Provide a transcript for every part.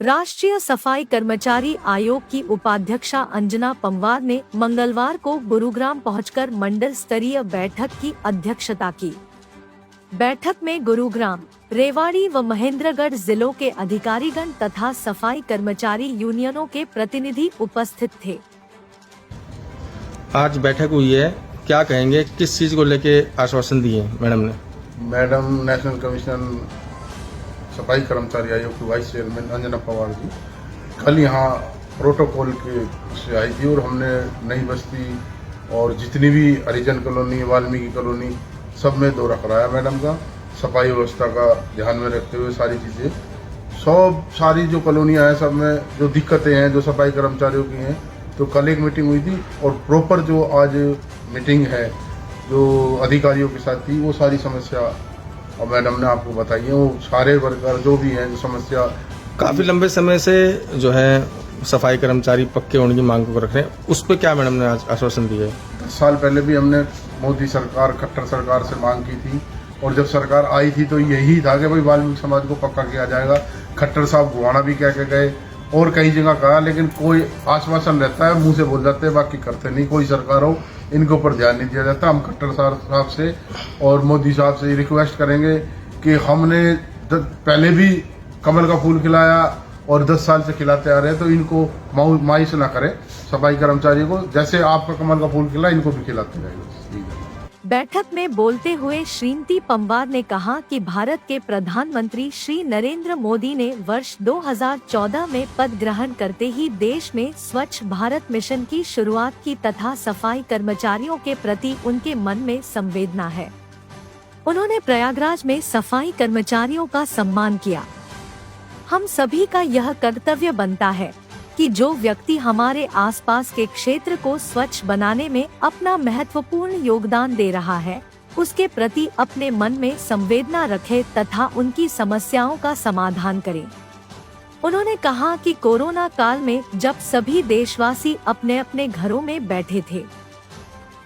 राष्ट्रीय सफाई कर्मचारी आयोग की उपाध्यक्षा अंजना पंवार ने मंगलवार को गुरुग्राम पहुंचकर मंडल स्तरीय बैठक की अध्यक्षता की। बैठक में गुरुग्राम, रेवाड़ी व महेंद्रगढ़ जिलों के अधिकारीगण तथा सफाई कर्मचारी यूनियनों के प्रतिनिधि उपस्थित थे। आज बैठक हुई है, क्या कहेंगे, किस चीज को लेके आश्वासन दिए मैडम ने? मैडम नेशनल कमीशन सफाई कर्मचारी आयोग की वाइस चेयरमैन अंजना पंवार जी कल यहाँ प्रोटोकॉल के से आई थी और हमने नई बस्ती और जितनी भी हरिजन कॉलोनी, वाल्मीकि कॉलोनी, सब में दौरा कराया मैडम का। सफाई व्यवस्था का ध्यान में रखते हुए सारी चीज़ें, सारी जो कॉलोनियाँ हैं सब में जो दिक्कतें हैं जो सफाई कर्मचारियों की हैं, तो कल एक मीटिंग हुई थी और प्रॉपर जो आज मीटिंग है जो अधिकारियों के साथ थी वो सारी समस्या और मैडम ने आपको बताई है। वो सारे वर्कर जो भी हैं जो समस्या काफी लंबे समय से जो है सफाई कर्मचारी पक्के होने की मांग को रख रहे हैं, उस पर क्या मैडम ने आज आश्वासन दिया है? 10 साल पहले भी हमने मोदी सरकार, खट्टर सरकार से मांग की थी और जब सरकार आई थी तो यही था कि भाई वाल्मीकि समाज को पक्का किया जाएगा। खट्टर साहब गुवाना भी कह के गए और कई जगह कहा, लेकिन कोई आश्वासन रहता है, मुंह से बोल जाते हैं, बाकी करते नहीं। कोई सरकार हो इनके ऊपर ध्यान नहीं दिया जाता। हम खट्टर साहब से और मोदी साहब से रिक्वेस्ट करेंगे कि हमने पहले भी कमल का फूल खिलाया और 10 साल से खिलाते आ रहे हैं, तो इनको मायूस ना करें सफाई कर्मचारियों को। जैसे आपका कमल का फूल खिला, इनको भी खिलाते रहेंगे। बैठक में बोलते हुए श्रीमती पंवार ने कहा कि भारत के प्रधानमंत्री श्री नरेंद्र मोदी ने वर्ष 2014 में पद ग्रहण करते ही देश में स्वच्छ भारत मिशन की शुरुआत की तथा सफाई कर्मचारियों के प्रति उनके मन में संवेदना है। उन्होंने प्रयागराज में सफाई कर्मचारियों का सम्मान किया। हम सभी का यह कर्तव्य बनता है कि जो व्यक्ति हमारे आसपास के क्षेत्र को स्वच्छ बनाने में अपना महत्वपूर्ण योगदान दे रहा है, उसके प्रति अपने मन में संवेदना रखे तथा उनकी समस्याओं का समाधान करे। उन्होंने कहा कि कोरोना काल में जब सभी देशवासी अपने अपने घरों में बैठे थे,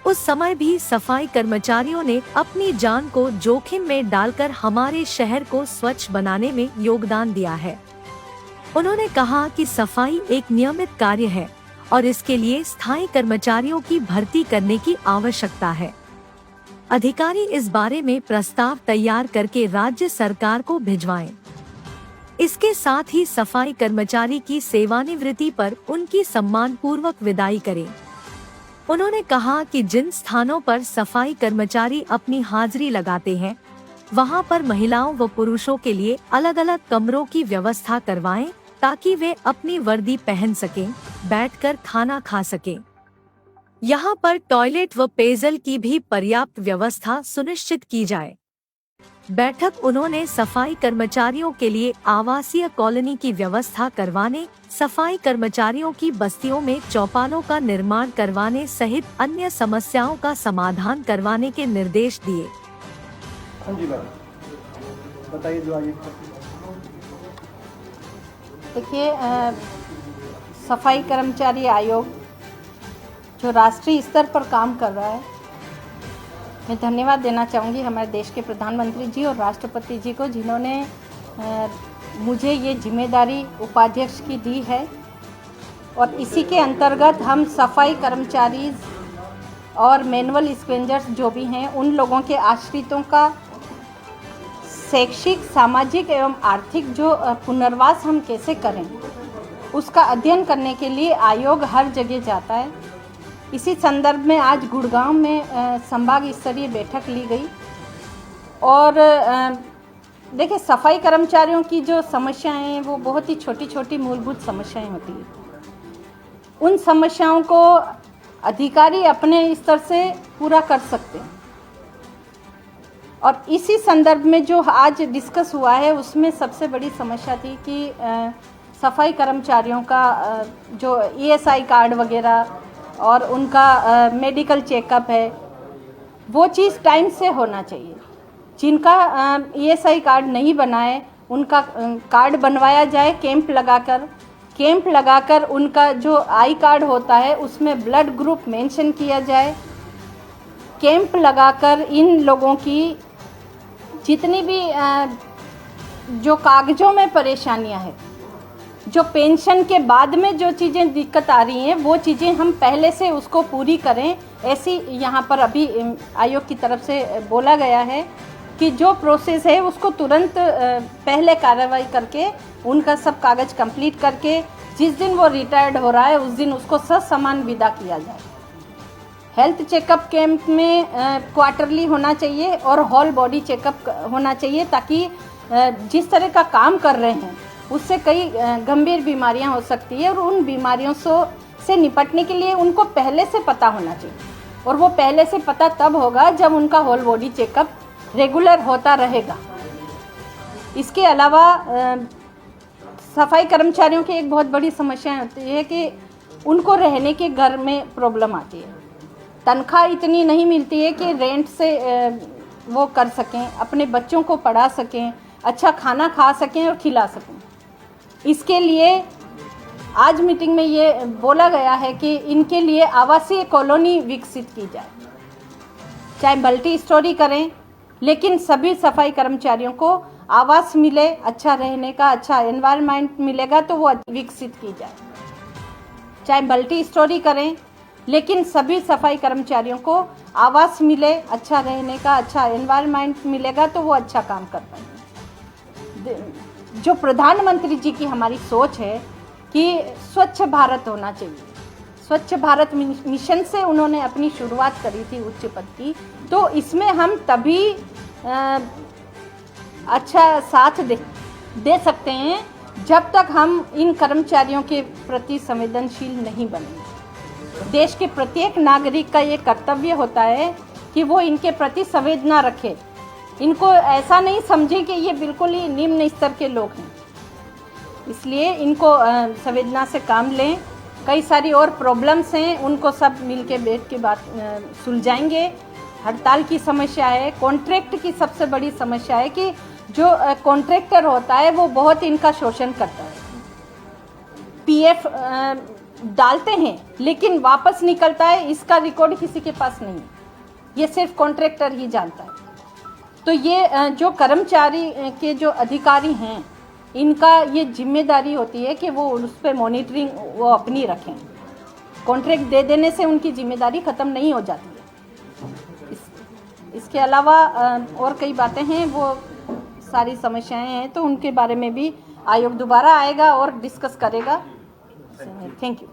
उस समय भी सफाई कर्मचारियों ने अपनी जान को जोखिम में डालकर हमारे शहर को स्वच्छ बनाने में योगदान दिया है। उन्होंने कहा कि सफाई एक नियमित कार्य है और इसके लिए स्थायी कर्मचारियों की भर्ती करने की आवश्यकता है। अधिकारी इस बारे में प्रस्ताव तैयार करके राज्य सरकार को भिजवाएं। इसके साथ ही सफाई कर्मचारी की सेवानिवृत्ति पर उनकी सम्मान पूर्वक विदाई करें। उन्होंने कहा कि जिन स्थानों पर सफाई कर्मचारी अपनी हाजिरी लगाते हैं, वहां पर महिलाओं व पुरुषों के लिए अलग अलग कमरों की व्यवस्था करवाएं ताकि वे अपनी वर्दी पहन सकें, बैठकर खाना खा सकें। यहाँ पर टॉयलेट व पेयजल की भी पर्याप्त व्यवस्था सुनिश्चित की जाए। बैठक उन्होंने सफाई कर्मचारियों के लिए आवासीय कॉलोनी की व्यवस्था करवाने, सफाई कर्मचारियों की बस्तियों में चौपालों का निर्माण करवाने सहित अन्य समस्याओं का समाधान करवाने के निर्देश दिए। हाँ जी मैम, बताइए जो आगे। देखिए, सफाई कर्मचारी आयोग जो राष्ट्रीय स्तर पर काम कर रहा है, मैं धन्यवाद देना चाहूँगी हमारे देश के प्रधानमंत्री जी और राष्ट्रपति जी को, जिन्होंने मुझे ये जिम्मेदारी उपाध्यक्ष की दी है। और इसी के अंतर्गत हम सफाई कर्मचारी और मैनुअल स्क्वेंजर्स जो भी हैं, उन लोगों के आश्रितों का शैक्षिक, सामाजिक एवं आर्थिक जो पुनर्वास हम कैसे करें, उसका अध्ययन करने के लिए आयोग हर जगह जाता है। इसी संदर्भ में आज गुड़गांव में संभाग स्तरीय बैठक ली गई। और देखिए, सफाई कर्मचारियों की जो समस्याएं हैं वो बहुत ही छोटी छोटी मूलभूत समस्याएं होती हैं। उन समस्याओं को अधिकारी अपने स्तर से पूरा कर सकते हैं। और इसी संदर्भ में जो आज डिस्कस हुआ है, उसमें सबसे बड़ी समस्या थी कि सफाई कर्मचारियों का जो ईएसआई कार्ड वगैरह और उनका मेडिकल चेकअप है, वो चीज़ टाइम से होना चाहिए। जिनका ईएसआई कार्ड नहीं बना है, उनका कार्ड बनवाया जाए कैंप लगाकर उनका जो आई कार्ड होता है उसमें ब्लड ग्रुप मेंशन किया जाए। कैंप लगाकर इन लोगों की जितनी भी जो कागज़ों में परेशानियां हैं जो पेंशन के बाद में जो चीज़ें दिक्कत आ रही हैं वो चीज़ें हम पहले से उसको पूरी करें, ऐसी यहाँ पर अभी आयोग की तरफ से बोला गया है कि जो प्रोसेस है उसको तुरंत पहले कार्रवाई करके उनका सब कागज़ कंप्लीट करके जिस दिन वो रिटायर्ड हो रहा है उस दिन उसको ससम्मान विदा किया जाए। हेल्थ चेकअप कैंप में क्वार्टरली होना चाहिए और होल बॉडी चेकअप होना चाहिए, ताकि जिस तरह का काम कर रहे हैं उससे कई गंभीर बीमारियां हो सकती है और उन बीमारियों से निपटने के लिए उनको पहले से पता होना चाहिए। और वो पहले से पता तब होगा जब उनका होल बॉडी चेकअप रेगुलर होता रहेगा। इसके अलावा सफाई कर्मचारियों की एक बहुत बड़ी समस्या होती है कि उनको रहने के घर में प्रॉब्लम आती है। तनख्वाह इतनी नहीं मिलती है कि रेंट से वो कर सकें, अपने बच्चों को पढ़ा सकें, अच्छा खाना खा सकें और खिला सकें। इसके लिए आज मीटिंग में ये बोला गया है कि इनके लिए आवासीय कॉलोनी विकसित की जाए, चाहे मल्टी स्टोरी करें, लेकिन सभी सफाई कर्मचारियों को आवास मिले, अच्छा रहने का अच्छा एनवायरनमेंट मिलेगा तो वो विकसित की जाए। चाहे मल्टी स्टोरी करें, लेकिन सभी सफाई कर्मचारियों को आवास मिले, अच्छा रहने का अच्छा एनवायरनमेंट मिलेगा तो वो अच्छा काम कर पाएंगे। जो प्रधानमंत्री जी की हमारी सोच है कि स्वच्छ भारत होना चाहिए, स्वच्छ भारत मिशन से उन्होंने अपनी शुरुआत करी थी उच्च पद की, तो इसमें हम तभी अच्छा साथ दे सकते हैं जब तक हम इन कर्मचारियों के प्रति संवेदनशील नहीं बनेंगे। देश के प्रत्येक नागरिक का ये कर्तव्य होता है कि वो इनके प्रति संवेदना रखे, इनको ऐसा नहीं समझे कि ये बिल्कुल ही निम्न स्तर के लोग हैं। इसलिए इनको संवेदना से काम लें। कई सारी और प्रॉब्लम्स हैं, उनको सब मिल के बैठ के बात सुलझाएंगे। हड़ताल की समस्या है, कॉन्ट्रैक्ट की सबसे बड़ी समस्या है कि जो कॉन्ट्रैक्टर होता है वो बहुत इनका शोषण करता है। पीएफ डालते हैं लेकिन वापस निकलता है, इसका रिकॉर्ड किसी के पास नहीं है, ये सिर्फ कॉन्ट्रैक्टर ही जानता है। तो ये जो कर्मचारी के जो अधिकारी हैं, इनका ये जिम्मेदारी होती है कि वो उस पर मॉनिटरिंग वो अपनी रखें। कॉन्ट्रैक्ट दे देने से उनकी जिम्मेदारी ख़त्म नहीं हो जाती है। इसके अलावा और कई बातें हैं, वो सारी समस्याएं हैं, तो उनके बारे में भी आयोग दोबारा आएगा और डिस्कस करेगा। Thank you.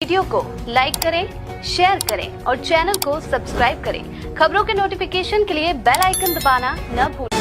वीडियो को लाइक करें, शेयर करें और चैनल को सब्सक्राइब करें। खबरों के नोटिफिकेशन के लिए बेल आइकन दबाना न भूलें।